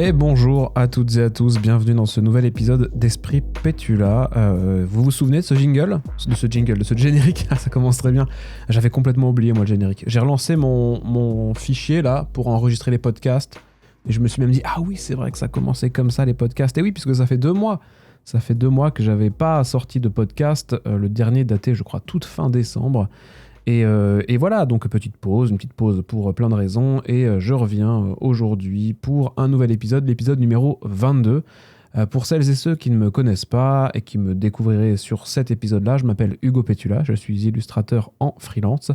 Et bonjour à toutes et à tous, bienvenue dans ce nouvel épisode d'Esprit Pétula. Vous vous souvenez de ce générique? Ça commence très bien. J'avais complètement oublié moi le générique. J'ai relancé mon fichier là pour enregistrer les podcasts. Et je me suis même dit, ah oui c'est vrai que ça commençait comme ça les podcasts. Et oui, puisque ça fait 2 mois. Ça fait 2 mois que j'avais pas sorti de podcast. Le dernier daté je crois toute fin décembre. Et voilà, donc une petite pause pour plein de raisons, et je reviens aujourd'hui pour un nouvel épisode, l'épisode numéro 22. Pour celles et ceux qui ne me connaissent pas et qui me découvriraient sur cet épisode-là, je m'appelle Hugo Pétula, je suis illustrateur en freelance,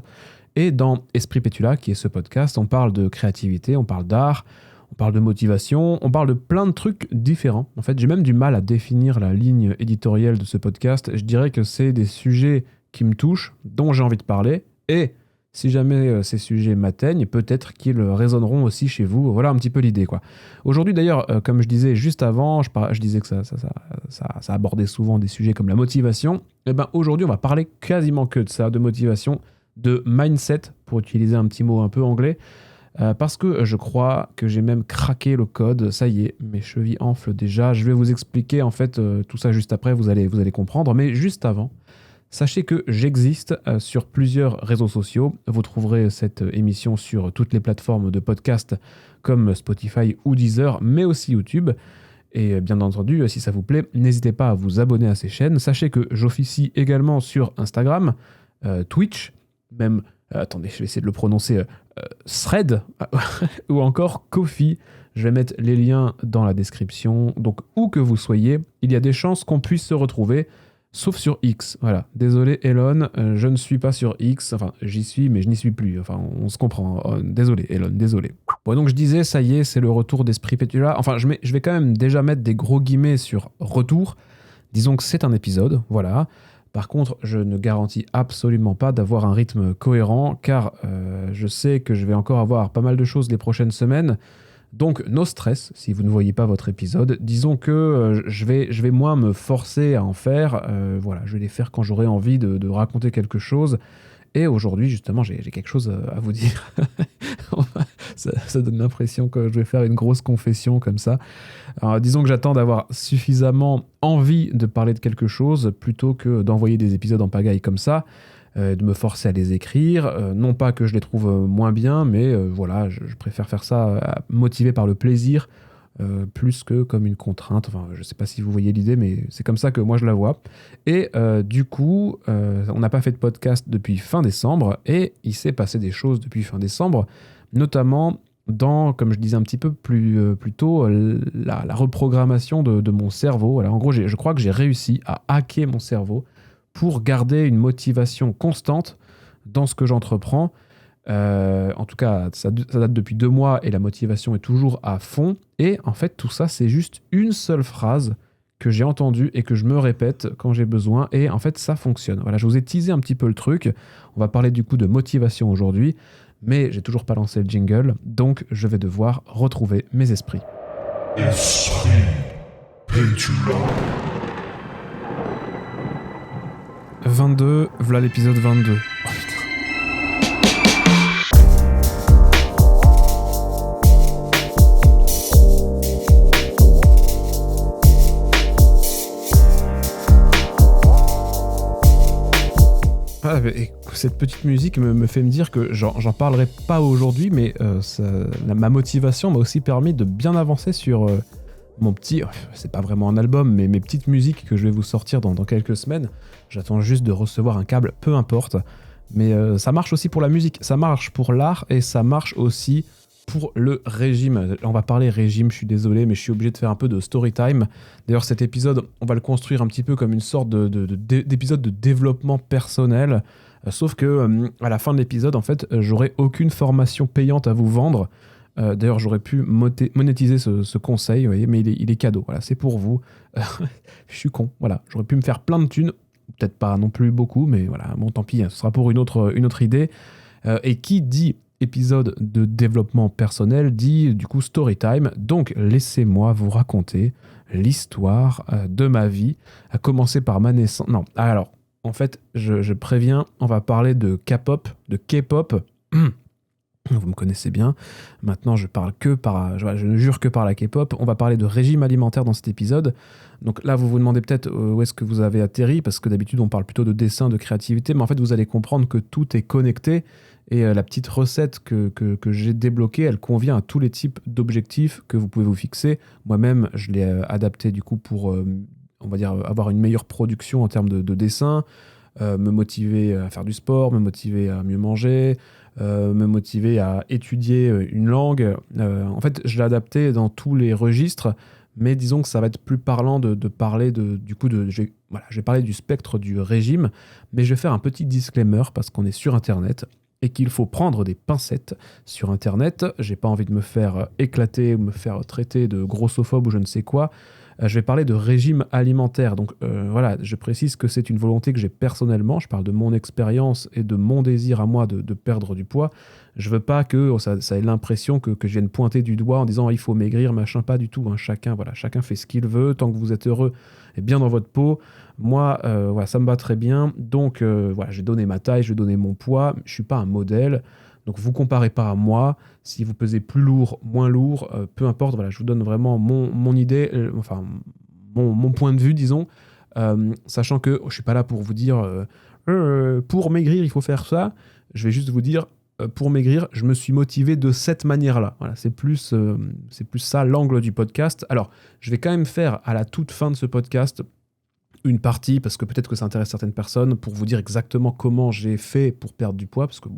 et dans Esprit Pétula, qui est ce podcast, on parle de créativité, on parle d'art, on parle de motivation, on parle de plein de trucs différents. En fait, j'ai même du mal à définir la ligne éditoriale de ce podcast. Je dirais que c'est des sujets qui me touchent, dont j'ai envie de parler, et si jamais ces sujets m'atteignent, peut-être qu'ils résonneront aussi chez vous. Voilà un petit peu l'idée, quoi. Aujourd'hui d'ailleurs, comme je disais juste avant, je disais que ça abordait souvent des sujets comme la motivation. Et ben aujourd'hui, on va parler quasiment que de ça, de motivation, de mindset, pour utiliser un petit mot un peu anglais, parce que je crois que j'ai même craqué le code. Ça y est, mes chevilles enflent déjà. Je vais vous expliquer en fait tout ça juste après, vous allez comprendre, mais juste avant, sachez que j'existe sur plusieurs réseaux sociaux. Vous trouverez cette émission sur toutes les plateformes de podcast comme Spotify ou Deezer, mais aussi YouTube. Et bien entendu, si ça vous plaît, n'hésitez pas à vous abonner à ces chaînes. Sachez que j'officie également sur Instagram, Twitch, même, attendez, je vais essayer de le prononcer, Thread, ou encore Ko-fi. Je vais mettre les liens dans la description. Donc, où que vous soyez, il y a des chances qu'on puisse se retrouver. Sauf sur X, voilà. Désolé Elon, je ne suis pas sur X. Enfin, j'y suis, mais je n'y suis plus. Enfin, on se comprend. Désolé Elon, désolé. Bon, donc je disais, ça y est, c'est le retour d'Esprit Pétula. Enfin, je vais quand même déjà mettre des gros guillemets sur retour. Disons que c'est un épisode, voilà. Par contre, je ne garantis absolument pas d'avoir un rythme cohérent, car je sais que je vais encore avoir pas mal de choses les prochaines semaines. Donc, no stress, si vous ne voyez pas votre épisode. Disons que je vais moins me forcer à en faire. Voilà, je vais les faire quand j'aurai envie de raconter quelque chose. Et aujourd'hui, justement, j'ai quelque chose à vous dire. Ça donne l'impression que je vais faire une grosse confession comme ça. Alors, disons que j'attends d'avoir suffisamment envie de parler de quelque chose plutôt que d'envoyer des épisodes en pagaille comme ça. De me forcer à les écrire, non pas que je les trouve moins bien, mais voilà, je préfère faire ça motivé par le plaisir, plus que comme une contrainte. Enfin, je sais pas si vous voyez l'idée, mais c'est comme ça que moi je la vois. Et du coup, on n'a pas fait de podcast depuis fin décembre, et il s'est passé des choses depuis fin décembre, notamment dans, comme je disais un petit peu plus tôt, la reprogrammation de mon cerveau. Voilà, en gros, je crois que j'ai réussi à hacker mon cerveau pour garder une motivation constante dans ce que j'entreprends. En tout cas, ça date depuis 2 mois et la motivation est toujours à fond. Et en fait, tout ça, c'est juste une seule phrase que j'ai entendue et que je me répète quand j'ai besoin. Et en fait, ça fonctionne. Voilà, je vous ai teasé un petit peu le truc. On va parler du coup de motivation aujourd'hui. Mais j'ai toujours pas lancé le jingle. Donc, je vais devoir retrouver mes esprits. Esprit Pétula. 22, voilà l'épisode 22. Oh putain. Ah, cette petite musique me fait me dire que j'en parlerai pas aujourd'hui, mais ma motivation m'a aussi permis de bien avancer sur mon petit... c'est pas vraiment un album, mais mes petites musiques que je vais vous sortir dans quelques semaines. J'attends juste de recevoir un câble, peu importe. Mais ça marche aussi pour la musique, ça marche pour l'art, et ça marche aussi pour le régime. On va parler régime, je suis désolé, mais je suis obligé de faire un peu de story time. D'ailleurs, cet épisode, on va le construire un petit peu comme une sorte d'épisode de développement personnel. Sauf que à la fin de l'épisode, en fait, j'aurai aucune formation payante à vous vendre. D'ailleurs, j'aurais pu monétiser ce conseil, vous voyez, mais il est cadeau. Voilà, c'est pour vous. Je suis con. Voilà, j'aurais pu me faire plein de thunes. Peut-être pas non plus beaucoup, mais voilà, bon, tant pis, ce sera pour une autre idée. Et qui dit épisode de développement personnel dit du coup story time. Donc, laissez-moi vous raconter l'histoire de ma vie, à commencer par ma naissance. Non, alors, en fait, je préviens, on va parler de K-pop, de K-pop. Vous me connaissez bien. Maintenant, je ne jure que par la K-pop. On va parler de régime alimentaire dans cet épisode. Donc là, vous vous demandez peut-être où est-ce que vous avez atterri, parce que d'habitude, on parle plutôt de dessin, de créativité, mais en fait, vous allez comprendre que tout est connecté et la petite recette que j'ai débloquée, elle convient à tous les types d'objectifs que vous pouvez vous fixer. Moi-même, je l'ai adapté du coup pour, on va dire, avoir une meilleure production en termes de dessin, me motiver à faire du sport, me motiver à mieux manger, me motiver à étudier une langue. En fait, je l'ai adapté dans tous les registres, mais disons que ça va être plus parlant de parler je vais parler du spectre du régime, mais je vais faire un petit disclaimer parce qu'on est sur Internet et qu'il faut prendre des pincettes sur Internet. J'ai pas envie de me faire éclater ou me faire traiter de grossophobe ou je ne sais quoi. Je vais parler de régime alimentaire. Donc voilà, je précise que c'est une volonté que j'ai personnellement. Je parle de mon expérience et de mon désir à moi de perdre du poids. Je veux pas que ça ait l'impression que je vienne pointer du doigt en disant il faut maigrir, machin, pas du tout. Hein. Chacun fait ce qu'il veut, tant que vous êtes heureux et bien dans votre peau. Moi, ça me va très bien. Donc j'ai donné ma taille, j'ai donné mon poids. Je suis pas un modèle. Donc vous comparez pas à moi, si vous pesez plus lourd, moins lourd, peu importe, voilà, je vous donne vraiment mon idée, mon point de vue, disons, sachant que je suis pas là pour vous dire pour maigrir il faut faire ça, je vais juste vous dire pour maigrir, je me suis motivé de cette manière-là. Voilà, c'est plus ça l'angle du podcast. Alors, je vais quand même faire à la toute fin de ce podcast une partie, parce que peut-être que ça intéresse certaines personnes, pour vous dire exactement comment j'ai fait pour perdre du poids, parce que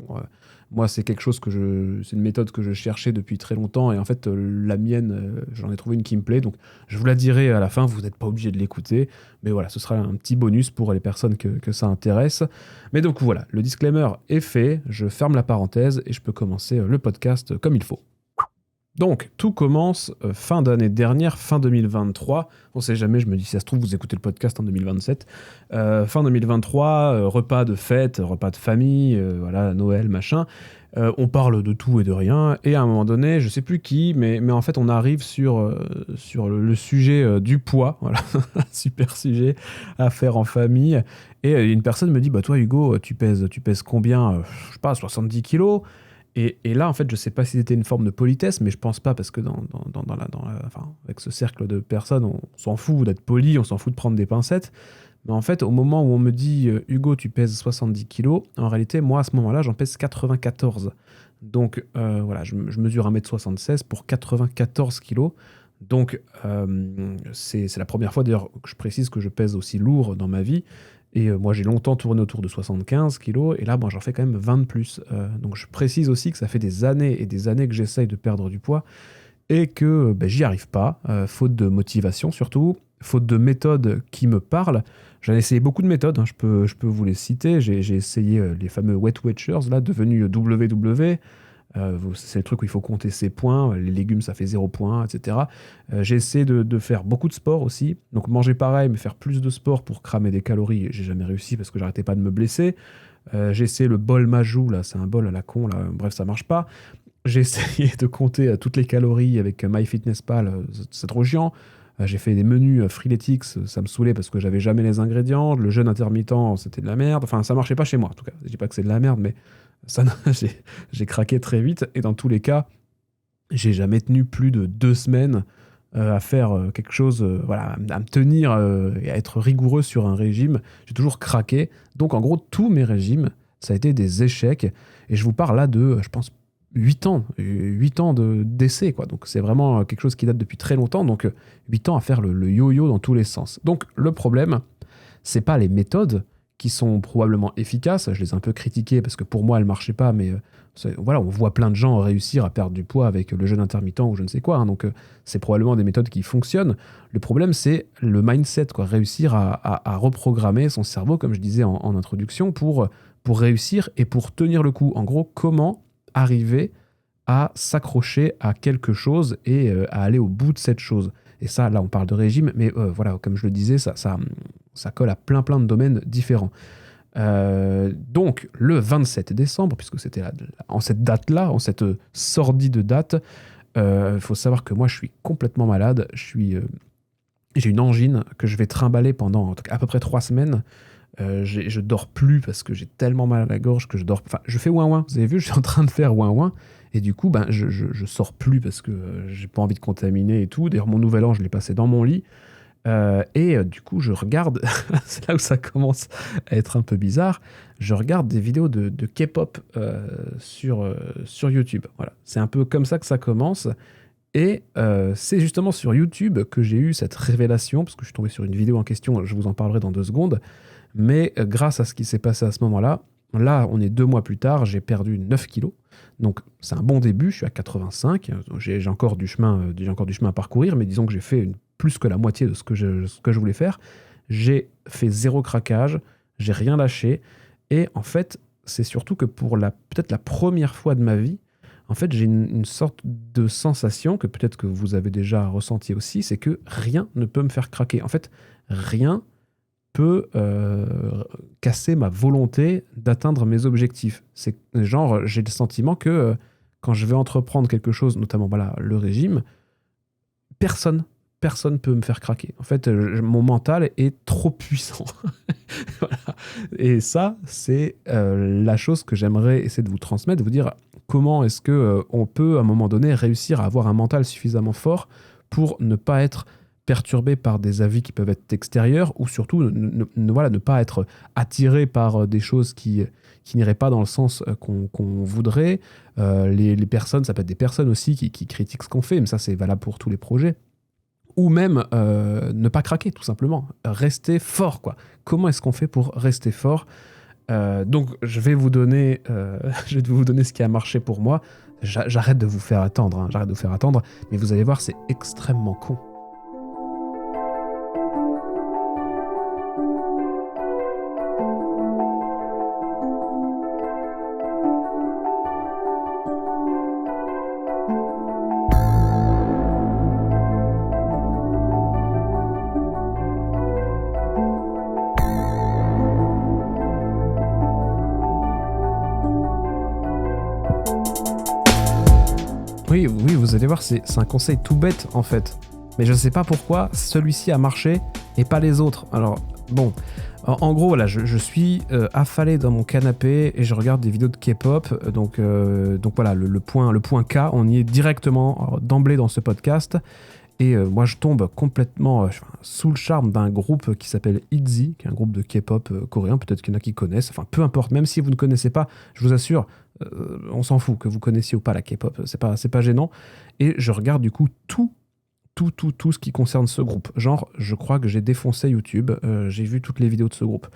moi, c'est quelque chose c'est une méthode que je cherchais depuis très longtemps, et en fait, la mienne, j'en ai trouvé une qui me plaît, donc je vous la dirai à la fin, vous n'êtes pas obligé de l'écouter, mais voilà, ce sera un petit bonus pour les personnes que ça intéresse. Mais donc voilà, le disclaimer est fait, je ferme la parenthèse, et je peux commencer le podcast comme il faut. Donc, tout commence fin d'année dernière, fin 2023. On sait jamais, je me dis, si ça se trouve, vous écoutez le podcast en 2027. Fin 2023, repas de fête, repas de famille, voilà, Noël, machin. On parle de tout et de rien. Et à un moment donné, je sais plus qui, mais en fait, on arrive sur le sujet du poids. Voilà, super sujet à faire en famille. Et une personne me dit, bah toi, Hugo, tu pèses combien je sais pas, 70 kilos. Et là, en fait, je sais pas si c'était une forme de politesse, mais je pense pas, parce que avec ce cercle de personnes, on s'en fout d'être poli, on s'en fout de prendre des pincettes. Mais en fait, au moment où on me dit Hugo, tu pèses 70 kilos, en réalité, moi, à ce moment-là, j'en pèse 94. Donc, voilà, je mesure 1m76 pour 94 kilos. Donc, c'est la première fois, d'ailleurs, que je précise que je pèse aussi lourd dans ma vie. Et moi, j'ai longtemps tourné autour de 75 kilos, et là, moi, j'en fais quand même 20 de plus. Donc, je précise aussi que ça fait des années et des années que j'essaye de perdre du poids, et que j'y arrive pas, faute de motivation surtout, faute de méthodes qui me parlent. J'en ai essayé beaucoup de méthodes, hein, je peux vous les citer. J'ai essayé les fameux Weight Watchers, là, devenus WW. C'est le truc où il faut compter ses points, les légumes ça fait 0 points, etc. J'ai essayé de faire beaucoup de sport aussi, donc manger pareil mais faire plus de sport pour cramer des calories, j'ai jamais réussi parce que j'arrêtais pas de me blesser. J'ai essayé le bol Majou, là, c'est un bol à la con, là, bref ça marche pas. J'ai essayé de compter toutes les calories avec MyFitnessPal, c'est trop chiant. J'ai fait des menus Freeletics, ça me saoulait parce que j'avais jamais les ingrédients. Le jeûne intermittent, c'était de la merde. Enfin, ça marchait pas chez moi, en tout cas. Je dis pas que c'est de la merde, mais ça, j'ai craqué très vite. Et dans tous les cas, j'ai jamais tenu plus de 2 semaines à faire quelque chose, voilà, à me tenir et à être rigoureux sur un régime. J'ai toujours craqué. Donc, en gros, tous mes régimes, ça a été des échecs. Et je vous parle là de, je pense, 8 ans d'essai, quoi. Donc c'est vraiment quelque chose qui date depuis très longtemps, donc 8 ans à faire le yo-yo dans tous les sens. Donc le problème, c'est pas les méthodes qui sont probablement efficaces, je les ai un peu critiquées parce que pour moi elles marchaient pas, mais voilà, on voit plein de gens réussir à perdre du poids avec le jeûne intermittent ou je ne sais quoi, hein, donc c'est probablement des méthodes qui fonctionnent. Le problème, c'est le mindset, quoi, réussir à reprogrammer son cerveau, comme je disais en introduction, pour réussir et pour tenir le coup. En gros, comment arriver à s'accrocher à quelque chose et à aller au bout de cette chose. Et ça, là, on parle de régime, mais voilà, comme je le disais, ça colle à plein de domaines différents. Donc, le 27 décembre, puisque c'était en cette date-là, en cette sordide date, il faut savoir que moi, je suis complètement malade. J'ai une angine que je vais trimballer pendant à peu près 3 semaines. Je dors plus parce que j'ai tellement mal à la gorge que je dors. Enfin, je fais ouin-ouin. Vous avez vu, je suis en train de faire ouin-ouin. Et du coup, ben, je sors plus parce que j'ai pas envie de contaminer et tout. D'ailleurs, mon nouvel an, je l'ai passé dans mon lit. Du coup, je regarde, c'est là où ça commence à être un peu bizarre, je regarde des vidéos de K-pop sur YouTube. Voilà. C'est un peu comme ça que ça commence. Et c'est justement sur YouTube que j'ai eu cette révélation, parce que je suis tombé sur une vidéo en question, je vous en parlerai dans 2 secondes. Mais grâce à ce qui s'est passé à ce moment-là, là, on est 2 mois plus tard, j'ai perdu 9 kilos. Donc c'est un bon début, je suis à 85, j'ai encore du chemin, à parcourir, mais disons que j'ai fait plus que la moitié de ce que je voulais faire. J'ai fait 0 craquage, j'ai rien lâché, et en fait, c'est surtout que pour peut-être la première fois de ma vie, en fait, j'ai une sorte de sensation que peut-être que vous avez déjà ressenti aussi, c'est que rien ne peut me faire craquer. En fait, rien peut casser ma volonté d'atteindre mes objectifs. C'est genre, j'ai le sentiment que quand je vais entreprendre quelque chose, notamment voilà, le régime, personne peut me faire craquer. En fait, mon mental est trop puissant. Voilà. Et ça, c'est la chose que j'aimerais essayer de vous transmettre, de vous dire comment est-ce que on peut, à un moment donné, réussir à avoir un mental suffisamment fort pour ne pas être perturbé par des avis qui peuvent être extérieurs, ou surtout ne pas être attiré par des choses qui n'iraient pas dans le sens qu'on voudrait. Les personnes, ça peut être des personnes aussi qui critiquent ce qu'on fait, mais ça c'est valable pour tous les projets. Ou même ne pas craquer, tout simplement. Rester fort, quoi. Comment est-ce qu'on fait pour rester fort ? Donc, je vais vous donner ce qui a marché pour moi. J'arrête de vous faire attendre, hein. J'arrête de vous faire attendre, mais vous allez voir, c'est extrêmement con. Oui, vous allez voir, c'est un conseil tout bête en fait. Mais je ne sais pas pourquoi celui-ci a marché et pas les autres. Alors, bon, en gros, là, je suis affalé dans mon canapé et je regarde des vidéos de K-pop. Donc voilà, le point K, on y est directement d'emblée dans ce podcast. Et moi, je tombe complètement sous le charme d'un groupe qui s'appelle ITZY, qui est un groupe de K-pop coréen. Peut-être qu'il y en a qui connaissent. Enfin, peu importe, même si vous ne connaissez pas, je vous assure, on s'en fout que vous connaissiez ou pas la K-pop. C'est pas gênant. Et je regarde du coup tout ce qui concerne ce groupe. Genre, je crois que j'ai défoncé YouTube. J'ai vu toutes les vidéos de ce groupe.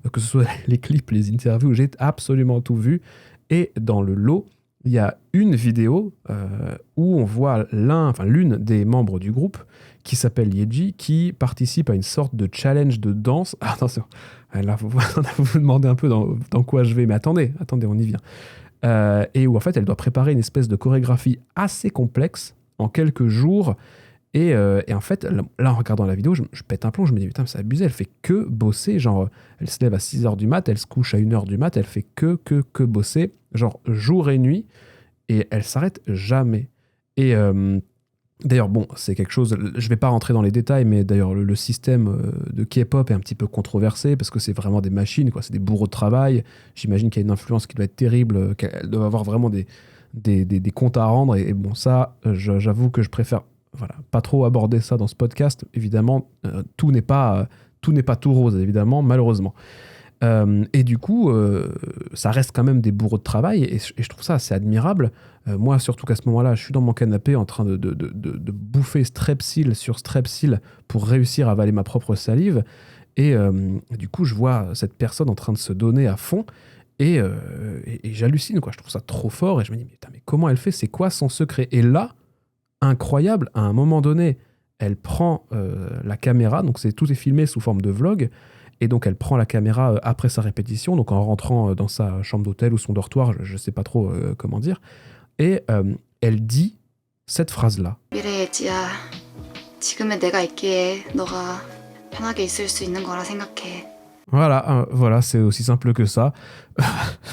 Que ce soit les clips, les interviews, j'ai absolument tout vu. Et dans le lot, il y a une vidéo où on voit l'une des membres du groupe, qui s'appelle Yeji, qui participe à une sorte de challenge de danse. Ah, attention, là, vous vous demandez un peu dans quoi je vais, mais attendez, on y vient. Et où en fait, elle doit préparer une espèce de chorégraphie assez complexe en quelques jours. Et en fait, là, en regardant la vidéo, je pète un plomb, je me dis, putain, c'est abusé, elle fait que bosser, genre, elle se lève à 6h du mat, elle se couche à 1h du mat, elle fait que bosser, genre, jour et nuit, et elle s'arrête jamais. Et d'ailleurs, bon, c'est quelque chose, je vais pas rentrer dans les détails, mais d'ailleurs, le système de K-pop est un petit peu controversé, parce que c'est vraiment des machines, quoi, c'est des bourreaux de travail. J'imagine qu'il y a une influence qui doit être terrible, qu'elle doit avoir vraiment des comptes à rendre, et bon, ça, j'avoue que je préfère pas trop aborder ça dans ce podcast. Évidemment, tout n'est pas tout rose, évidemment, malheureusement. Et du coup, ça reste quand même des bourreaux de travail, et je trouve ça assez admirable. Moi, surtout qu'à ce moment-là, je suis dans mon canapé en train de bouffer Strepsil sur Strepsil pour réussir à avaler ma propre salive. Et du coup, je vois cette personne en train de se donner à fond, et j'hallucine, quoi. Je trouve ça trop fort, et je me dis, mais comment elle fait ? C'est quoi son secret ? Et là, incroyable, à un moment donné, elle prend la caméra, donc tout est filmé sous forme de vlog, et donc elle prend la caméra après sa répétition, donc en rentrant dans sa chambre d'hôtel ou son dortoir, je sais pas trop comment dire, et elle dit cette phrase-là. 미래의 지금의 내가 있기에 너가 편하게 있을 수 있는 거라 생각해. Voilà, c'est aussi simple que ça.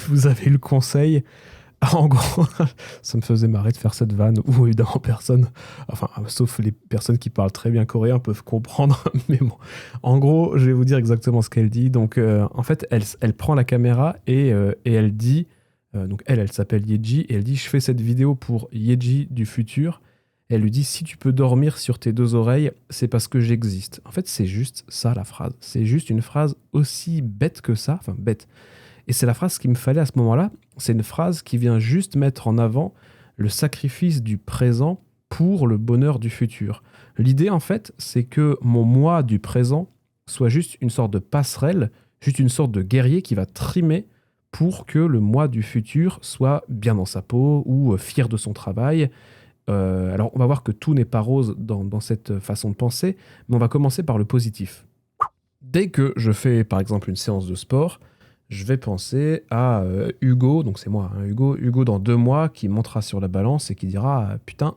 Vous avez le conseil. En gros, ça me faisait marrer de faire cette vanne où évidemment personne, enfin sauf les personnes qui parlent très bien coréen peuvent comprendre, mais bon. En gros, je vais vous dire exactement ce qu'elle dit. Donc en fait, elle prend la caméra et elle dit Donc elle s'appelle Yeji, et elle dit « Je fais cette vidéo pour Yeji du futur ». Elle lui dit « Si tu peux dormir sur tes deux oreilles, c'est parce que j'existe ». En fait, c'est juste ça la phrase. C'est juste une phrase aussi bête que ça, enfin bête. Et c'est la phrase qu'il me fallait à ce moment-là. C'est une phrase qui vient juste mettre en avant le sacrifice du présent pour le bonheur du futur. L'idée, en fait, c'est que mon moi du présent soit juste une sorte de passerelle, juste une sorte de guerrier qui va trimer pour que le moi du futur soit bien dans sa peau ou fier de son travail. Alors, on va voir que tout n'est pas rose dans cette façon de penser, mais on va commencer par le positif. Dès que je fais, par exemple, une séance de sport, je vais penser à Hugo, donc c'est moi, hein, Hugo dans 2 mois, qui montera sur la balance et qui dira « Putain,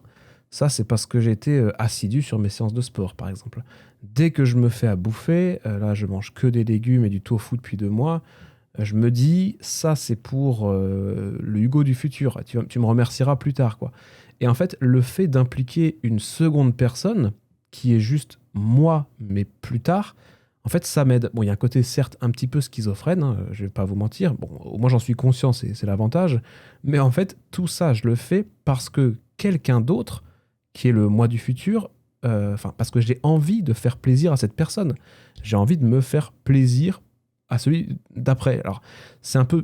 ça c'est parce que j'ai été assidu sur mes séances de sport, par exemple. » Dès que je me fais à bouffer, là je mange que des légumes et du tofu depuis 2 mois, je me dis « Ça c'est pour le Hugo du futur, tu me remercieras plus tard. » quoi. Et en fait, le fait d'impliquer une seconde personne, qui est juste moi, mais plus tard, en fait, ça m'aide. Bon, il y a un côté, certes, un petit peu schizophrène, hein, je vais pas vous mentir. Bon, au moins, j'en suis conscient, c'est l'avantage. Mais en fait, tout ça, je le fais parce que quelqu'un d'autre, qui est le moi du futur, parce que j'ai envie de faire plaisir à cette personne. J'ai envie de me faire plaisir à celui d'après. Alors, c'est un peu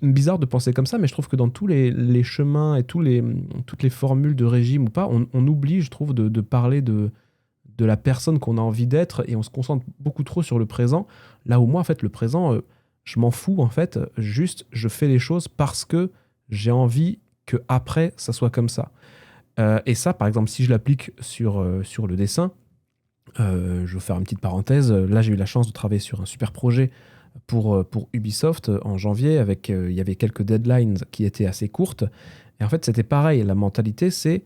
bizarre de penser comme ça, mais je trouve que dans tous les chemins et toutes les formules de régime ou pas, on oublie, je trouve, de parler de la personne qu'on a envie d'être, et on se concentre beaucoup trop sur le présent, là où moi, en fait, le présent, je m'en fous, en fait, juste, je fais les choses parce que j'ai envie que après ça soit comme ça. Et ça, par exemple, si je l'applique sur le dessin, je vais faire une petite parenthèse, là, j'ai eu la chance de travailler sur un super projet pour Ubisoft en janvier, il y avait quelques deadlines qui étaient assez courtes, et en fait, c'était pareil, la mentalité, c'est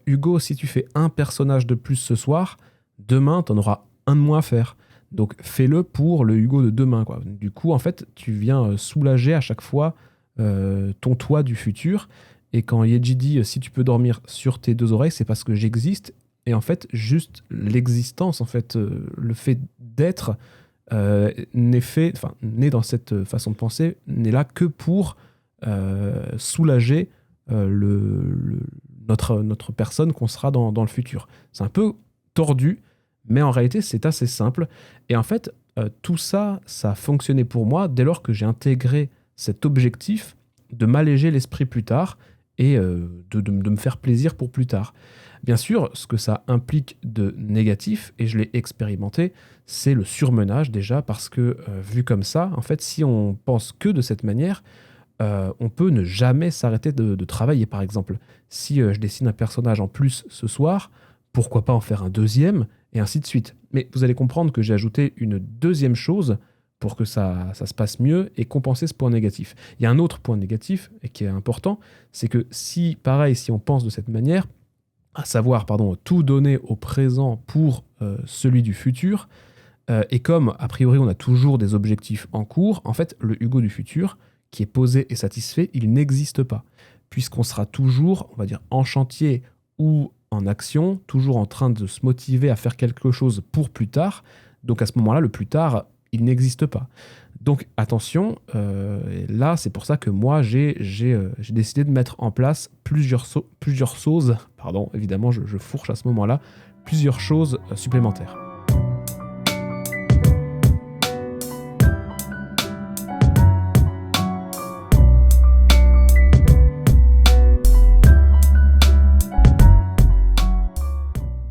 Hugo, si tu fais un personnage de plus ce soir, demain, tu en auras un de moins à faire. Donc, fais-le pour le Hugo de demain, quoi. Du coup, en fait, tu viens soulager à chaque fois ton toi du futur. Et quand Yeji dit « Si tu peux dormir sur tes deux oreilles, c'est parce que j'existe », et en fait, juste l'existence, en fait, le fait d'être né dans cette façon de penser, n'est là que pour soulager notre personne qu'on sera dans le futur. C'est un peu tordu, mais en réalité, c'est assez simple. Et en fait, tout ça, ça a fonctionné pour moi dès lors que j'ai intégré cet objectif de m'alléger l'esprit plus tard et de me faire plaisir pour plus tard. Bien sûr, ce que ça implique de négatif, et je l'ai expérimenté, c'est le surmenage déjà, parce que vu comme ça, en fait, si on pense que de cette manière, on peut ne jamais s'arrêter de travailler, par exemple. Si je dessine un personnage en plus ce soir, pourquoi pas en faire un deuxième, et ainsi de suite. Mais vous allez comprendre que j'ai ajouté une deuxième chose pour que ça se passe mieux et compenser ce point négatif. Il y a un autre point négatif, et qui est important, c'est que si on pense de cette manière, à savoir, tout donner au présent pour celui du futur, et comme, a priori, on a toujours des objectifs en cours, en fait, le Hugo du futur, qui est posé et satisfait, il n'existe pas. Puisqu'on sera toujours, on va dire, en chantier ou en action, toujours en train de se motiver à faire quelque chose pour plus tard. Donc à ce moment-là, le plus tard, il n'existe pas. Donc attention, là, c'est pour ça que moi, j'ai décidé de mettre en place plusieurs choses, évidemment, je fourche à ce moment-là, plusieurs choses supplémentaires.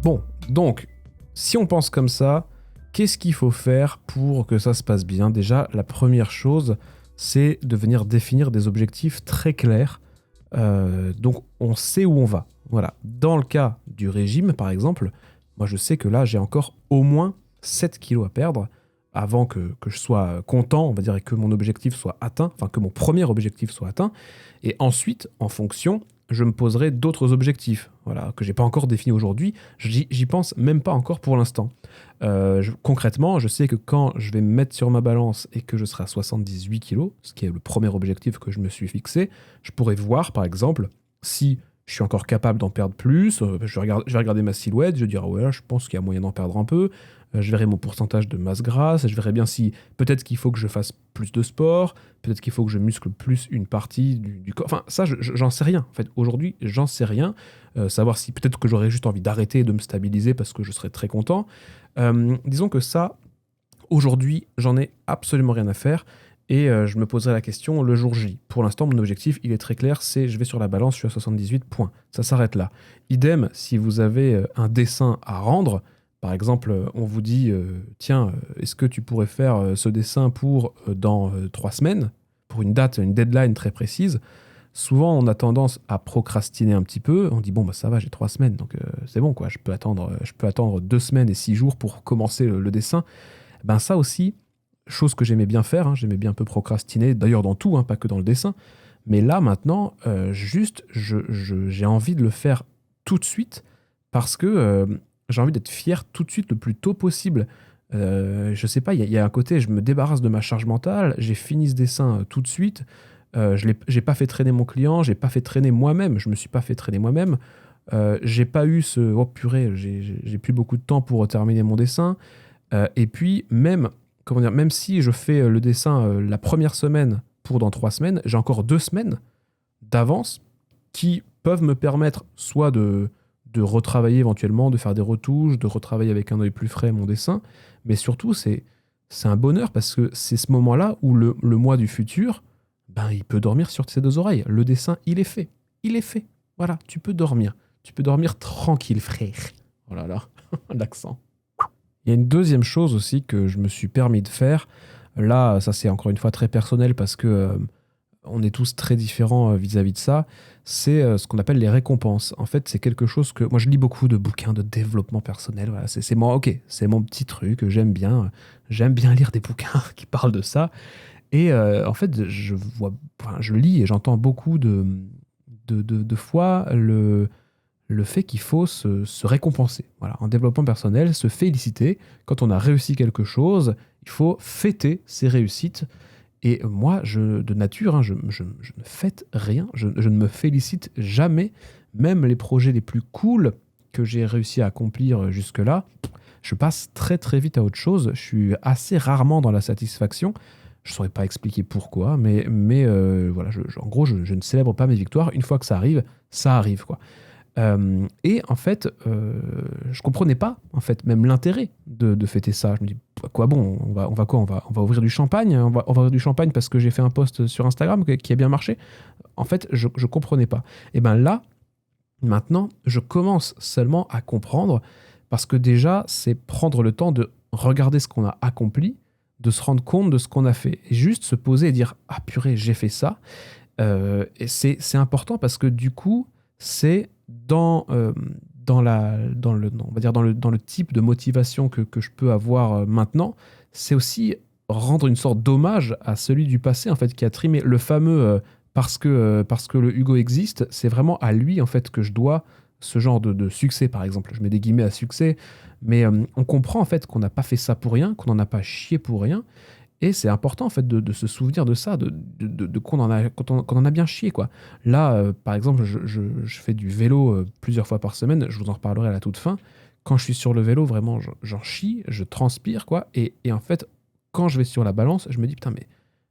Bon, donc, si on pense comme ça, qu'est-ce qu'il faut faire pour que ça se passe bien ? Déjà, la première chose, c'est de venir définir des objectifs très clairs. Donc, on sait où on va. Voilà. Dans le cas du régime, par exemple, moi, je sais que là, j'ai encore au moins 7 kilos à perdre avant que je sois content, on va dire, et que mon objectif soit atteint, enfin, que mon premier objectif soit atteint. Et ensuite, en fonction, je me poserai d'autres objectifs, voilà, que j'ai pas encore définis aujourd'hui. J'y pense même pas encore pour l'instant. Concrètement, je sais que quand je vais me mettre sur ma balance et que je serai à 78 kilos, ce qui est le premier objectif que je me suis fixé, je pourrais voir, par exemple, si je suis encore capable d'en perdre plus. Je vais regarder ma silhouette, je vais dire, ah ouais, là, je pense qu'il y a moyen d'en perdre un peu. Je verrai mon pourcentage de masse grasse, je verrai bien si peut-être qu'il faut que je fasse plus de sport, peut-être qu'il faut que je muscle plus une partie du corps. Enfin, ça, j'en sais rien. En fait, aujourd'hui, j'en sais rien. Savoir si peut-être que j'aurais juste envie d'arrêter et de me stabiliser parce que je serais très content. Disons que ça, aujourd'hui, j'en ai absolument rien à faire. Et je me poserai la question le jour J. Pour l'instant, mon objectif, il est très clair, c'est je vais sur la balance, je suis à 78 points. Ça s'arrête là. Idem, si vous avez un dessin à rendre, par exemple, on vous dit, tiens, est-ce que tu pourrais faire ce dessin pour dans 3 semaines, pour une date, une deadline très précise. Souvent, on a tendance à procrastiner un petit peu. On dit, bon, bah, ça va, j'ai 3 semaines, donc c'est bon, quoi. Je peux attendre 2 semaines et 6 jours pour commencer le dessin. Ben ça aussi, chose que j'aimais bien faire, hein, j'aimais bien un peu procrastiner, d'ailleurs dans tout, hein, pas que dans le dessin. Mais là, maintenant, j'ai envie de le faire tout de suite parce que j'ai envie d'être fier tout de suite le plus tôt possible. Je sais pas, il y a un côté, je me débarrasse de ma charge mentale, j'ai fini ce dessin tout de suite. J'ai pas fait traîner mon client, j'ai pas fait traîner moi-même, je me suis pas fait traîner moi-même. J'ai pas eu ce oh purée, j'ai plus beaucoup de temps pour terminer mon dessin. Et puis même, comment dire, même si je fais le dessin la première semaine pour dans 3 semaines, j'ai encore 2 semaines d'avance qui peuvent me permettre soit de retravailler éventuellement, de faire des retouches, de retravailler avec un œil plus frais mon dessin, mais surtout c'est un bonheur parce que c'est ce moment-là où le moi du futur, ben, il peut dormir sur ses 2 oreilles. Le dessin, il est fait. Il est fait. Voilà, tu peux dormir. Tu peux dormir tranquille, frère. Oh là là, l'accent. Il y a une deuxième chose aussi que je me suis permis de faire. Là, ça c'est encore une fois très personnel parce que on est tous très différents vis-à-vis de ça. C'est ce qu'on appelle les récompenses. En fait, c'est quelque chose que... Moi, je lis beaucoup de bouquins de développement personnel. Voilà, c'est mon, ok, c'est mon petit truc. J'aime bien lire des bouquins qui parlent de ça. Et en fait, je lis et j'entends beaucoup de fois le fait qu'il faut se récompenser. Voilà, en développement personnel, se féliciter. Quand on a réussi quelque chose, il faut fêter ses réussites. Et moi, de nature, hein, je ne fête rien. Je ne me félicite jamais. Même les projets les plus cools que j'ai réussi à accomplir jusque-là, je passe très très vite à autre chose. Je suis assez rarement dans la satisfaction. Je ne saurais pas expliquer pourquoi, mais voilà, en gros, je ne célèbre pas mes victoires. Une fois que ça arrive, quoi. Et en fait, je comprenais pas, en fait, même l'intérêt de fêter ça. Je me dis, à quoi bon, on va ouvrir du champagne, on va ouvrir du champagne parce que j'ai fait un post sur Instagram qui a bien marché. En fait, je comprenais pas. Et ben là, maintenant, je commence seulement à comprendre parce que déjà, c'est prendre le temps de regarder ce qu'on a accompli, de se rendre compte de ce qu'on a fait. Et juste se poser et dire, ah purée, j'ai fait ça. Et c'est important parce que du coup, c'est dans le type de motivation que je peux avoir maintenant, c'est aussi rendre une sorte d'hommage à celui du passé en fait qui a trimé le fameux parce que le Hugo existe, c'est vraiment à lui en fait que je dois ce genre de succès par exemple. Je mets des guillemets à succès, mais on comprend en fait qu'on n'a pas fait ça pour rien, qu'on n'en a pas chié pour rien. Et c'est important en fait de se souvenir de ça, qu'on en a bien chié quoi. Là, par exemple, je fais du vélo plusieurs fois par semaine. Je vous en reparlerai à la toute fin. Quand je suis sur le vélo, vraiment, j'en chie, je transpire quoi. Et en fait, quand je vais sur la balance, je me dis putain mais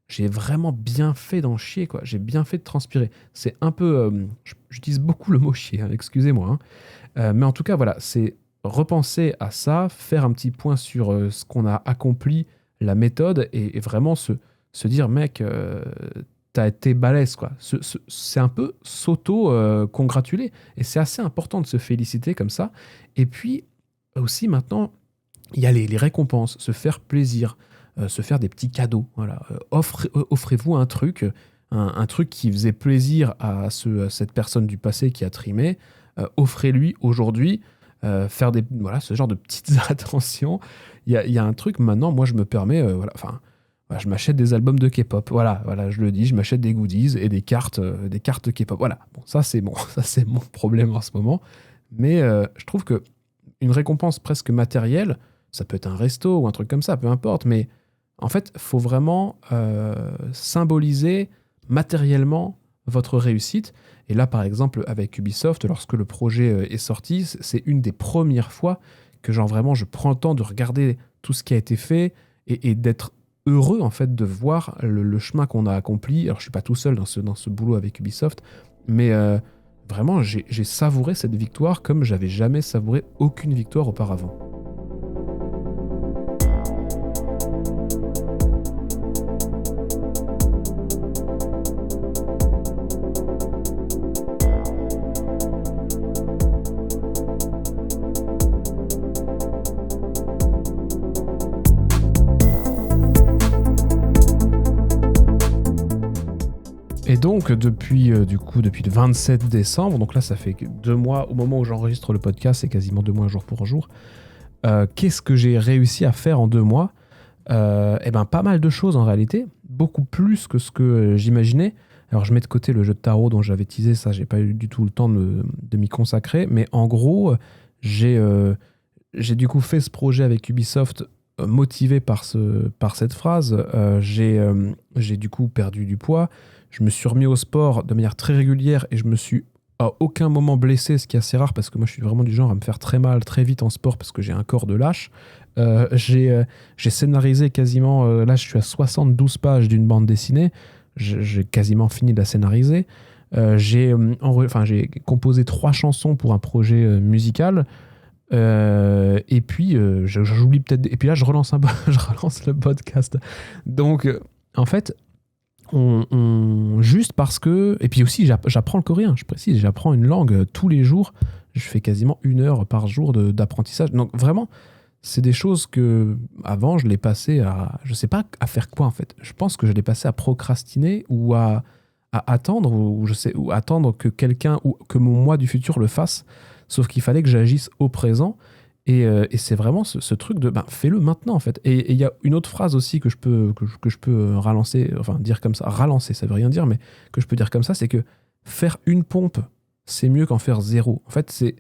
j'ai vraiment bien fait d'en chier quoi. J'ai bien fait de transpirer. C'est un peu, j'utilise beaucoup le mot chier, hein, excusez-moi. Hein. Mais en tout cas voilà, c'est repenser à ça, faire un petit point sur ce qu'on a accompli, la méthode et vraiment se dire mec t'as été balèze quoi. C'est un peu s'auto-congratuler et c'est assez important de se féliciter comme ça. Et puis aussi maintenant il y a les récompenses, se faire plaisir, se faire des petits cadeaux, voilà. Offrez-vous un truc, un truc qui faisait plaisir à cette personne du passé qui a trimé, offrez-lui aujourd'hui. Faire ce genre de petites attentions. Il y a un truc maintenant, moi je me permets, je m'achète des albums de K-pop. Voilà, je le dis, je m'achète des goodies et des cartes K-pop. Voilà, bon, ça c'est mon problème en ce moment. Mais je trouve que une récompense presque matérielle, ça peut être un resto ou un truc comme ça, peu importe. Mais en fait, faut vraiment symboliser matériellement votre réussite. Et là, par exemple, avec Ubisoft, lorsque le projet est sorti, c'est une des premières fois que genre vraiment je prends le temps de regarder tout ce qui a été fait et d'être heureux en fait de voir le chemin qu'on a accompli. Alors je suis pas tout seul dans ce boulot avec Ubisoft, mais vraiment j'ai savouré cette victoire comme j'avais jamais savouré aucune victoire auparavant. Et donc, depuis le 27 décembre, donc là, ça fait 2 mois, au moment où j'enregistre le podcast, c'est quasiment 2 mois jour pour jour. Qu'est-ce que j'ai réussi à faire en 2 mois ? Eh ben, pas mal de choses en réalité, beaucoup plus que ce que j'imaginais. Alors, je mets de côté le jeu de tarot dont j'avais teasé, ça, j'ai pas eu du tout le temps de m'y consacrer, mais en gros, j'ai du coup fait ce projet avec Ubisoft motivé par cette phrase. J'ai du coup perdu du poids. Je me suis remis au sport de manière très régulière et je me suis à aucun moment blessé, ce qui est assez rare parce que moi je suis vraiment du genre à me faire très mal très vite en sport parce que j'ai un corps de lâche. J'ai scénarisé quasiment, là je suis à 72 pages d'une bande dessinée, j'ai quasiment fini de la scénariser. J'ai composé 3 chansons pour un projet musical. Et puis j'oublie peut-être, et puis là je relance le podcast. Donc en fait juste parce que, et puis aussi j'apprends le coréen, je précise, j'apprends une langue tous les jours, je fais quasiment 1 heure par jour d'apprentissage, donc vraiment c'est des choses que avant je l'ai passé à, je sais pas à faire quoi en fait, je pense que je l'ai passé à procrastiner ou à attendre, ou attendre que quelqu'un ou que mon moi du futur le fasse, sauf qu'il fallait que j'agisse au présent. Et c'est vraiment ce truc de fais-le maintenant en fait. Et il y a une autre phrase aussi que je peux relancer, enfin dire comme ça, ralancer ça veut rien dire, mais que je peux dire comme ça, c'est que faire une pompe c'est mieux qu'en faire 0. En fait c'est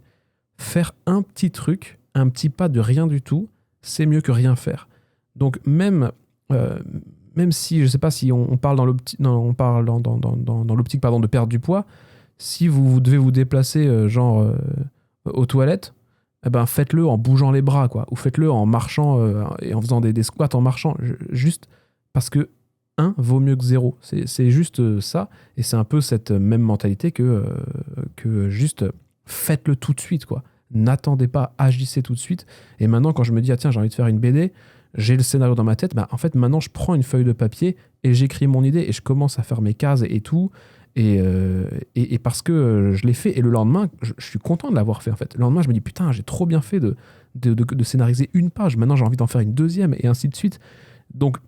faire un petit truc, un petit pas de rien du tout, c'est mieux que rien faire. Donc même si je sais pas si on parle dans l'optique, dans l'optique pardon de perdre du poids, si vous devez vous déplacer aux toilettes, eh ben faites-le en bougeant les bras, quoi, ou faites-le en marchant et en faisant des squats en marchant, juste parce que 1 vaut mieux que 0. C'est juste ça, et c'est un peu cette même mentalité que juste faites-le tout de suite, quoi. N'attendez pas, agissez tout de suite. Et maintenant, quand je me dis tiens, j'ai envie de faire une BD, j'ai le scénario dans ma tête, en fait maintenant je prends une feuille de papier et j'écris mon idée et je commence à faire mes cases et tout. Et parce que je l'ai fait, et le lendemain je suis content de l'avoir fait en fait. Le lendemain je me dis putain, j'ai trop bien fait de scénariser 1 page, maintenant j'ai envie d'en faire une 2e et ainsi de suite. Donc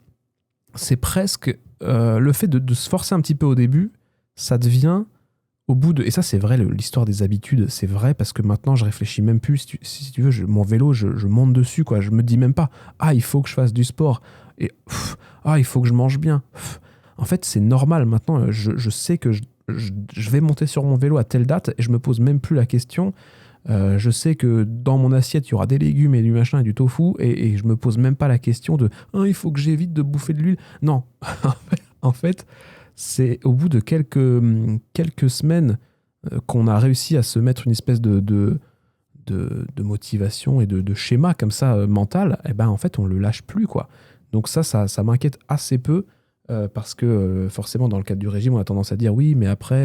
c'est presque le fait de se forcer un petit peu au début, ça devient au bout de, et ça c'est vrai, l'histoire des habitudes c'est vrai, parce que maintenant je réfléchis même plus, si tu veux, mon vélo je monte dessus, quoi. Je me dis même pas il faut que je fasse du sport, et il faut que je mange bien. En fait, c'est normal. Maintenant, je sais que je vais monter sur mon vélo à telle date et je me pose même plus la question. Je sais que dans mon assiette, il y aura des légumes et du machin et du tofu, et je me pose même pas la question de il faut que j'évite de bouffer de l'huile. Non. En fait, c'est au bout de quelques semaines qu'on a réussi à se mettre une espèce de motivation et de schéma comme ça mental. Et en fait, on le lâche plus, quoi. Donc ça m'inquiète assez peu. Parce que forcément dans le cadre du régime on a tendance à dire oui, mais après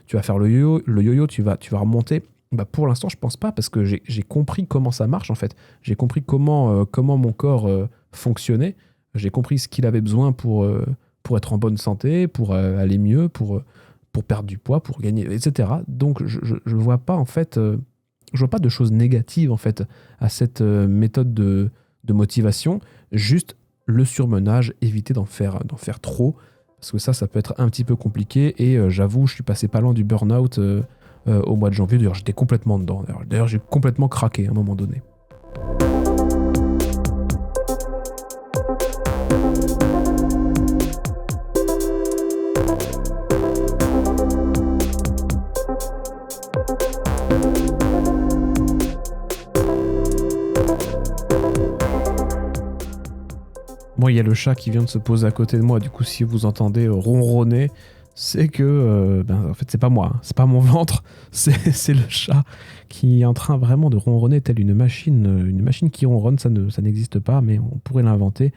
tu vas faire le yo-yo, tu vas remonter. Pour l'instant je pense pas, parce que j'ai compris comment ça marche en fait. J'ai compris comment mon corps fonctionnait, j'ai compris ce qu'il avait besoin pour être en bonne santé, pour aller mieux, pour perdre du poids, pour gagner, etc. Donc je vois pas en fait, je vois pas de choses négatives en fait à cette méthode de motivation. Juste le surmenage, éviter d'en faire trop, parce que ça peut être un petit peu compliqué, et j'avoue, je suis passé pas loin du burn-out au mois de janvier. D'ailleurs, j'étais complètement dedans. D'ailleurs, j'ai complètement craqué à un moment donné. Moi, il y a le chat qui vient de se poser à côté de moi. Du coup, si vous entendez ronronner, c'est que, en fait, c'est pas moi, hein, c'est pas mon ventre, c'est le chat qui est en train vraiment de ronronner telle une machine qui ronronne, ça n'existe pas, mais on pourrait l'inventer.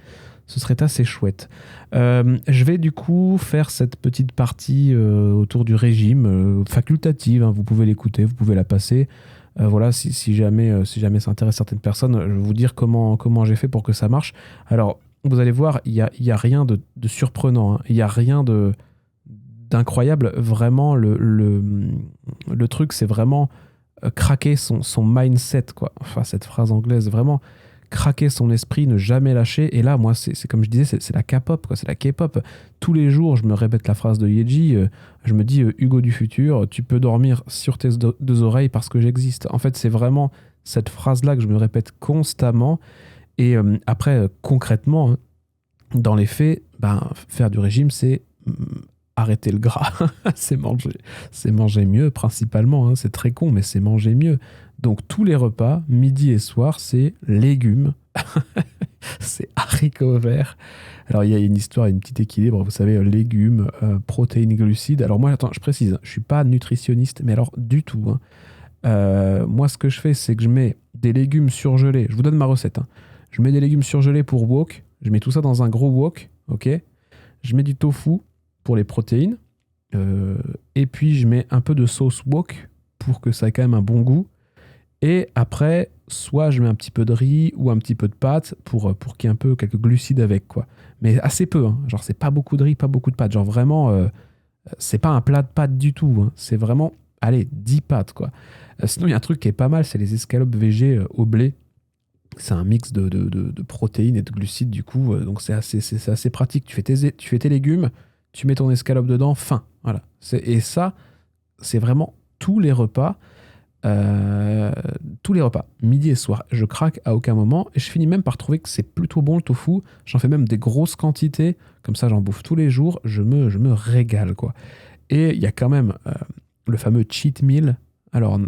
Ce serait assez chouette. Je vais du coup faire cette petite partie autour du régime, facultative, hein, vous pouvez l'écouter, vous pouvez la passer. Voilà, si jamais ça intéresse certaines personnes, je vais vous dire comment j'ai fait pour que ça marche. Alors, vous allez voir, il y a rien de surprenant, hein. Il n'y a rien d'incroyable. Vraiment, le truc, c'est vraiment craquer son mindset, quoi. Enfin, cette phrase anglaise, vraiment craquer son esprit, ne jamais lâcher. Et là, moi, c'est comme je disais, c'est la K-pop, quoi. C'est la K-pop. Tous les jours, je me répète la phrase de Yeji. Je me dis, Hugo du futur, tu peux dormir sur tes deux oreilles parce que j'existe. En fait, c'est vraiment cette phrase-là que je me répète constamment. Et après, concrètement, hein, dans les faits, faire du régime, c'est arrêter le gras. C'est manger mieux, principalement. Hein. C'est très con, mais c'est manger mieux. Donc, tous les repas, midi et soir, c'est légumes. C'est haricots verts. Alors, il y a une histoire, une petite équilibre. Vous savez, légumes, protéines, glucides. Alors, moi, attends, je précise, je ne suis pas nutritionniste, mais alors, du tout. Hein. Moi, ce que je fais, c'est que je mets des légumes surgelés. Je vous donne ma recette. Hein. Je mets des légumes surgelés pour wok. Je mets tout ça dans un gros wok. Ok. Je mets du tofu pour les protéines. Et puis, je mets un peu de sauce wok pour que ça ait quand même un bon goût. Et après, soit je mets un petit peu de riz ou un petit peu de pâtes pour qu'il y ait un peu quelques glucides avec, quoi. Mais assez peu, hein. Genre, c'est pas beaucoup de riz, pas beaucoup de pâtes. Genre, vraiment, c'est pas un plat de pâtes du tout. Hein. C'est vraiment, allez, 10 pâtes, quoi. Sinon, il y a un truc qui est pas mal, c'est les escalopes végé au blé. C'est un mix de protéines et de glucides, du coup. Donc, c'est assez pratique. Tu fais tes légumes, tu mets ton escalope dedans, fin. Voilà. Et ça, c'est vraiment tous les repas. Midi et soir, je craque à aucun moment et je finis même par trouver que c'est plutôt bon le tofu. J'en fais même des grosses quantités, comme ça j'en bouffe tous les jours, je me régale, quoi. Et il y a quand même le fameux cheat meal. Alors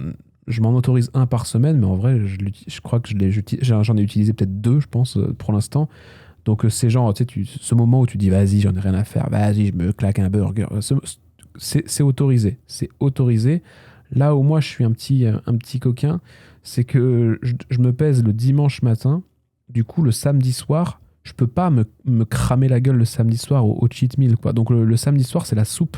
je m'en autorise un par semaine, mais en vrai je crois que j'en ai utilisé peut-être 2, je pense, pour l'instant. Donc c'est genre, tu sais, ce moment où tu dis vas-y, j'en ai rien à faire, vas-y, je me claque un burger. C'est autorisé, c'est autorisé. Là où moi je suis un petit coquin, c'est que je me pèse le dimanche matin. Du coup, le samedi soir, je peux pas me cramer la gueule le samedi soir au cheat meal, quoi. Donc le samedi soir, c'est la soupe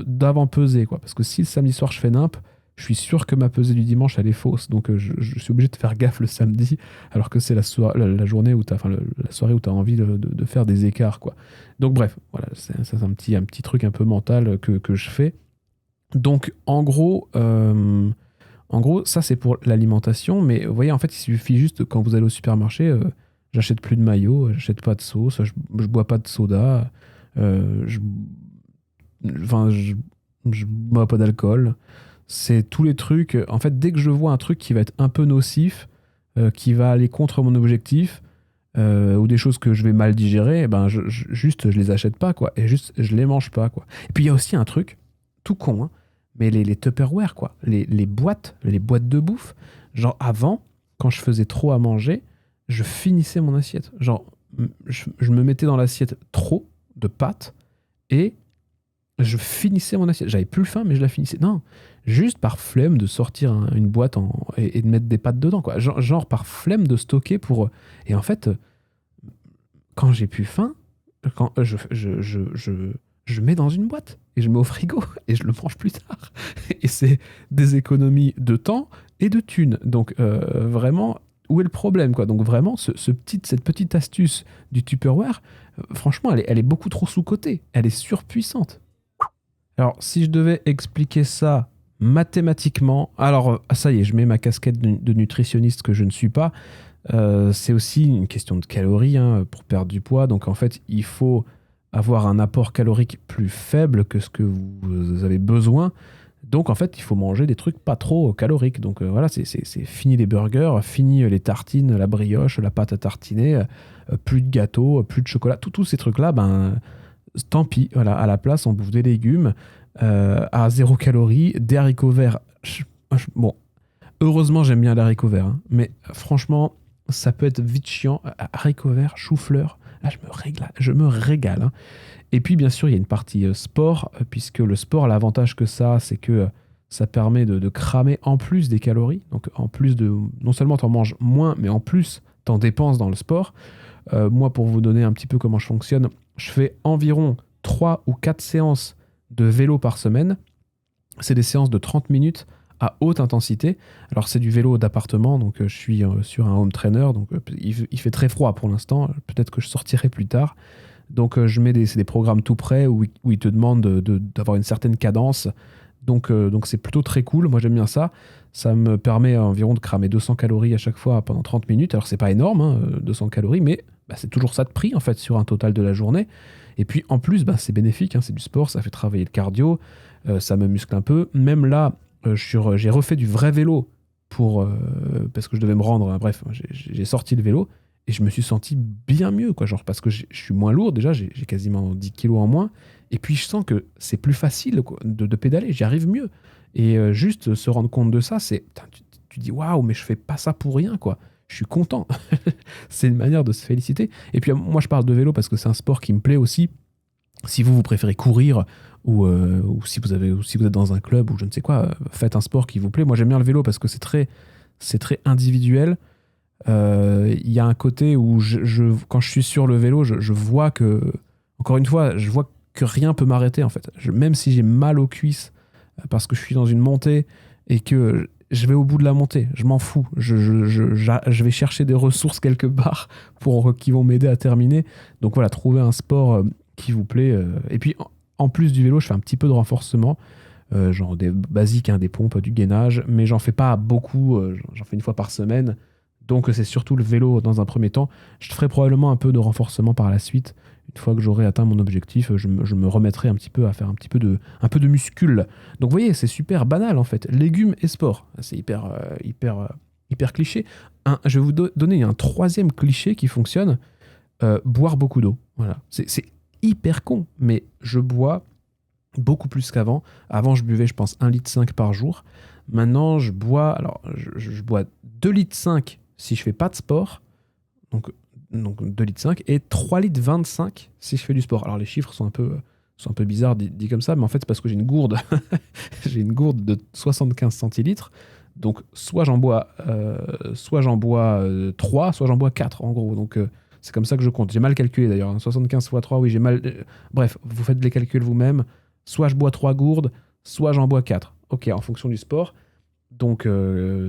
d'avant pesée, quoi. Parce que si le samedi soir je fais nimp, je suis sûr que ma pesée du dimanche elle est fausse. Donc je suis obligé de faire gaffe le samedi, alors que c'est la journée où la soirée où tu as envie de faire des écarts, quoi. Donc bref, voilà, c'est un petit truc un peu mental que je fais. Donc, en gros, ça, c'est pour l'alimentation. Mais vous voyez, en fait, il suffit juste, quand vous allez au supermarché, j'achète plus de maillot, j'achète pas de sauce, je bois pas de soda, je bois pas d'alcool. C'est tous les trucs. En fait, dès que je vois un truc qui va être un peu nocif, qui va aller contre mon objectif, ou des choses que je vais mal digérer, je les achète pas, quoi. Et juste, je les mange pas, quoi. Et puis, il y a aussi un truc, tout con, hein, mais les Tupperware, quoi, les boîtes de bouffe. Genre avant, quand je faisais trop à manger, je finissais mon assiette. Genre, je me mettais dans l'assiette trop de pâtes et je finissais mon assiette. J'avais plus faim, mais je la finissais. Non, juste par flemme de sortir une boîte et de mettre des pâtes dedans, quoi. Genre par flemme de stocker pour... Et en fait, quand j'ai plus faim, quand je mets dans une boîte et je mets au frigo et je le mange plus tard. Et c'est des économies de temps et de thunes. Donc vraiment, où est le problème, quoi? Donc vraiment, cette petite astuce du Tupperware, franchement, elle est beaucoup trop sous-cotée. Elle est surpuissante. Alors, si je devais expliquer ça mathématiquement, alors ça y est, je mets ma casquette de nutritionniste que je ne suis pas. C'est aussi une question de calories, hein, pour perdre du poids. Donc en fait, il faut avoir un apport calorique plus faible que ce que vous avez besoin. Donc en fait, il faut manger des trucs pas trop caloriques. Donc voilà, c'est fini les burgers, fini les tartines, la brioche, la pâte à tartiner, plus de gâteaux, plus de chocolat. Tous ces trucs-là, tant pis. Voilà, à la place, on bouffe des légumes à 0 calories, des haricots verts. Bon, heureusement, j'aime bien les haricots verts, hein, mais franchement, ça peut être vite chiant. Haricots verts, chou-fleur, Là, je me régale. Hein. Et puis, bien sûr, il y a une partie sport, puisque le sport, l'avantage que ça, c'est que ça permet de cramer en plus des calories. Donc, en plus de... Non seulement tu en manges moins, mais en plus, tu en dépenses dans le sport. Moi, pour vous donner un petit peu comment je fonctionne, je fais environ 3 ou 4 séances de vélo par semaine. C'est des séances de 30 minutes à haute intensité. Alors, c'est du vélo d'appartement, donc je suis sur un home trainer, donc il fait très froid pour l'instant. Peut-être que je sortirai plus tard. Donc, je mets c'est des programmes tout prêts où ils te demandent d'avoir une certaine cadence. Donc, c'est plutôt très cool. Moi, j'aime bien ça. Ça me permet environ de cramer 200 calories à chaque fois pendant 30 minutes. Alors, c'est pas énorme, hein, 200 calories, mais c'est toujours ça de prix, en fait, sur un total de la journée. Et puis, en plus, c'est bénéfique. Hein, c'est du sport, ça fait travailler le cardio, ça me muscle un peu. Même là, j'ai refait du vrai vélo parce que je devais me rendre. Hein, bref, j'ai sorti le vélo et je me suis senti bien mieux, quoi. Genre, parce que je suis moins lourd, déjà, j'ai quasiment 10 kilos en moins. Et puis, je sens que c'est plus facile, quoi, de pédaler, j'y arrive mieux. Et juste se rendre compte de ça, tu dis waouh, mais je fais pas ça pour rien, quoi. Je suis content. C'est une manière de se féliciter. Et puis, moi, je parle de vélo parce que c'est un sport qui me plaît aussi. Si vous préférez courir ou si vous êtes dans un club ou je ne sais quoi, faites un sport qui vous plaît. Moi, j'aime bien le vélo parce que c'est très individuel. Il y a un côté où quand je suis sur le vélo, je vois que, encore une fois, je vois que rien peut m'arrêter, en fait. Même si j'ai mal aux cuisses parce que je suis dans une montée et que je vais au bout de la montée, je m'en fous. Je vais chercher des ressources quelque part qui vont m'aider à terminer. Donc voilà, trouver un sport qui vous plaît. Et puis, en plus du vélo, je fais un petit peu de renforcement. Genre des basiques, hein, des pompes, du gainage. Mais j'en fais pas beaucoup. J'en fais une fois par semaine. Donc c'est surtout le vélo dans un premier temps. Je ferai probablement un peu de renforcement par la suite. Une fois que j'aurai atteint mon objectif, je me remettrai un petit peu à faire un peu de muscule. Donc vous voyez, c'est super banal en fait. Légumes et sport. C'est hyper cliché. Je vais vous donner un troisième cliché qui fonctionne. Boire beaucoup d'eau. Voilà. C'est hyper con, mais je bois beaucoup plus qu'avant. Avant, je buvais, je pense, 1,5 litre par jour. Maintenant, je bois 2,5 litres si je fais pas de sport. Donc 2,5 litres et 3,25 litres si je fais du sport. Alors les chiffres sont un peu bizarres dit comme ça, mais en fait c'est parce que j'ai une gourde. J'ai une gourde de 75 centilitres. Donc soit j'en bois 3, soit j'en bois 4 en gros. Donc c'est comme ça que je compte. J'ai mal calculé d'ailleurs. Hein. 75 fois 3, oui, j'ai mal... Bref, vous faites les calculs vous-même. Soit je bois 3 gourdes, soit j'en bois 4. Ok, en fonction du sport. Donc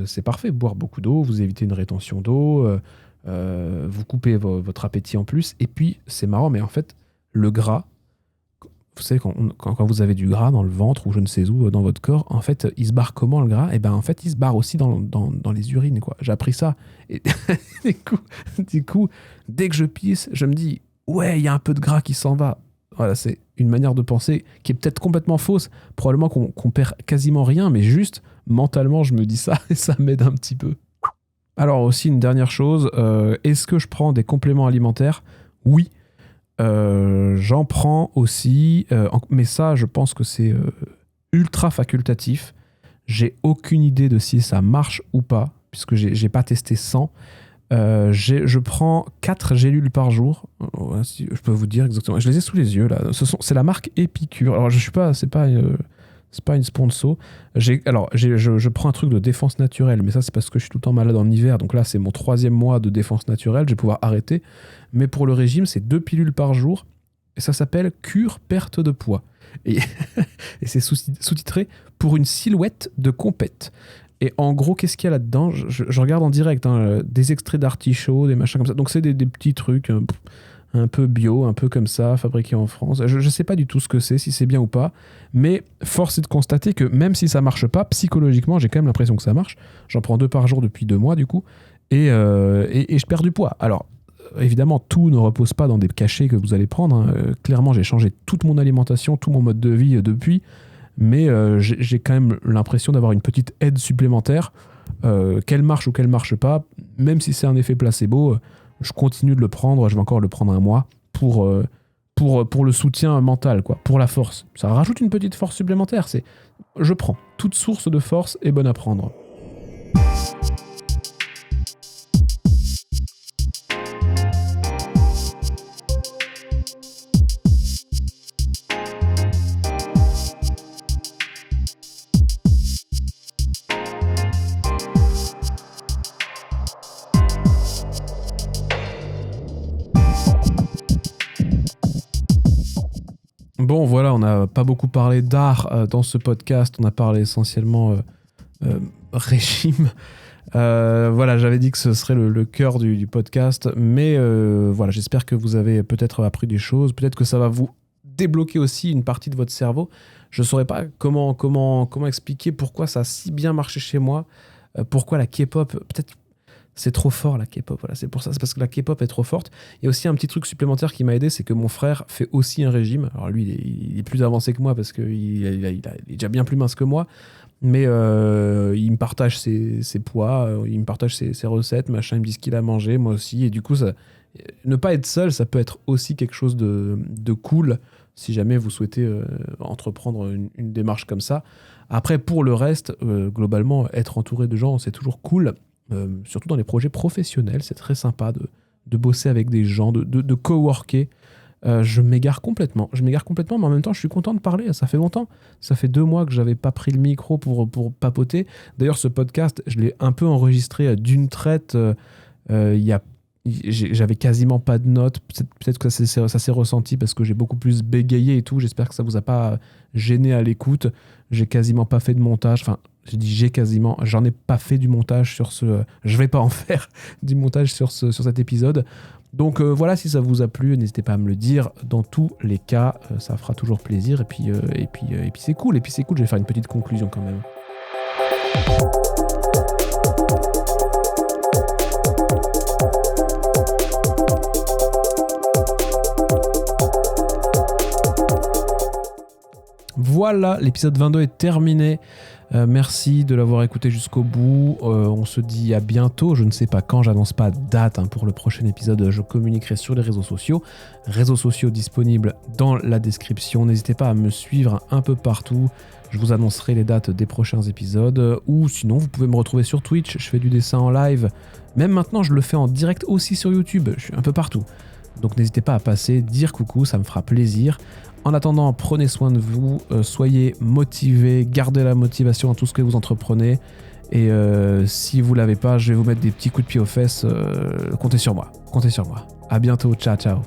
c'est parfait, boire beaucoup d'eau, vous évitez une rétention d'eau, vous coupez votre appétit en plus. Et puis, c'est marrant, mais en fait, le gras, vous savez, quand vous avez du gras dans le ventre ou je ne sais où dans votre corps, en fait, il se barre comment le gras ? Et ben en fait, il se barre aussi dans les urines, quoi. J'ai appris ça. Et du coup, dès que je pisse, je me dis, ouais, il y a un peu de gras qui s'en va. Voilà, c'est une manière de penser qui est peut-être complètement fausse. Probablement qu'on perd quasiment rien, mais juste mentalement, je me dis ça et ça m'aide un petit peu. Alors aussi, une dernière chose, est-ce que je prends des compléments alimentaires ? Oui. J'en prends aussi, mais ça, je pense que c'est ultra facultatif. J'ai aucune idée de si ça marche ou pas, puisque j'ai pas testé 100. Je prends 4 gélules par jour. Je peux vous dire exactement. Je les ai sous les yeux là. C'est la marque Épicure. Alors je suis pas, c'est pas une sponsor. Je prends un truc de défense naturelle, mais ça c'est parce que je suis tout le temps malade en hiver. Donc là c'est mon 3e mois de défense naturelle. Je vais pouvoir arrêter. Mais pour le régime, c'est 2 pilules par jour et ça s'appelle Cure perte de poids. Et c'est sous-titré pour une silhouette de compète. Et en gros, qu'est-ce qu'il y a là-dedans ? Je regarde en direct, hein, des extraits d'artichaut, des machins comme ça. Donc c'est des petits trucs un peu bio, un peu comme ça, fabriqués en France. Je ne sais pas du tout ce que c'est, si c'est bien ou pas. Mais force est de constater que même si ça ne marche pas, psychologiquement, j'ai quand même l'impression que ça marche. J'en prends 2 par jour depuis 2 mois, du coup. Et je perds du poids. Alors, évidemment, tout ne repose pas dans des cachets que vous allez prendre. Hein. Clairement, j'ai changé toute mon alimentation, tout mon mode de vie depuis. Mais j'ai quand même l'impression d'avoir une petite aide supplémentaire, qu'elle marche ou qu'elle marche pas, même si c'est un effet placebo, je continue de le prendre, je vais encore le prendre un mois pour le soutien mental, quoi, pour la force. Ça rajoute une petite force supplémentaire, je prends. Toute source de force est bonne à prendre. Bon, voilà, on n'a pas beaucoup parlé d'art dans ce podcast. On a parlé essentiellement régime. Voilà, j'avais dit que ce serait le cœur du podcast. Mais voilà, j'espère que vous avez peut-être appris des choses. Peut-être que ça va vous débloquer aussi une partie de votre cerveau. Je ne saurais pas comment expliquer pourquoi ça a si bien marché chez moi. Pourquoi la K-pop, peut-être c'est trop fort la K-pop, voilà, c'est pour ça, c'est parce que la K-pop est trop forte. Il y a aussi un petit truc supplémentaire qui m'a aidé, c'est que mon frère fait aussi un régime. Alors lui, il est plus avancé que moi parce qu'il est déjà bien plus mince que moi, mais il me partage ses poids, il me partage ses recettes, machin, il me dit ce qu'il a mangé, moi aussi, et du coup, ne pas être seul, ça peut être aussi quelque chose de cool si jamais vous souhaitez entreprendre une démarche comme ça. Après, pour le reste, globalement, être entouré de gens, c'est toujours cool. Surtout dans les projets professionnels, c'est très sympa de bosser avec des gens, de coworker. Je m'égare complètement, mais en même temps, je suis content de parler. Ça fait longtemps, ça fait 2 mois que j'avais pas pris le micro pour papoter. D'ailleurs, ce podcast, je l'ai un peu enregistré d'une traite. J'avais quasiment pas de notes. Peut-être que ça s'est ressenti parce que j'ai beaucoup plus bégayé et tout. J'espère que ça vous a pas gêné à l'écoute. J'ai quasiment pas fait de montage. Enfin, j'en ai pas fait du montage sur ce... Je vais pas en faire du montage sur cet épisode. Donc voilà, si ça vous a plu, n'hésitez pas à me le dire. Dans tous les cas, ça fera toujours plaisir. Et puis c'est cool. Je vais faire une petite conclusion quand même. Voilà, l'épisode 22 est terminé. Merci de l'avoir écouté jusqu'au bout. On se dit à bientôt. Je ne sais pas quand, j'annonce pas de date pour le prochain épisode. Je communiquerai sur les réseaux sociaux. Réseaux sociaux disponibles dans la description. N'hésitez pas à me suivre un peu partout. Je vous annoncerai les dates des prochains épisodes. Ou sinon, vous pouvez me retrouver sur Twitch. Je fais du dessin en live. Même maintenant, je le fais en direct aussi sur YouTube. Je suis un peu partout. Donc n'hésitez pas à passer, dire coucou, ça me fera plaisir. En attendant, prenez soin de vous, soyez motivés, gardez la motivation dans tout ce que vous entreprenez. Et si vous ne l'avez pas, je vais vous mettre des petits coups de pied aux fesses. Comptez sur moi. À bientôt, ciao.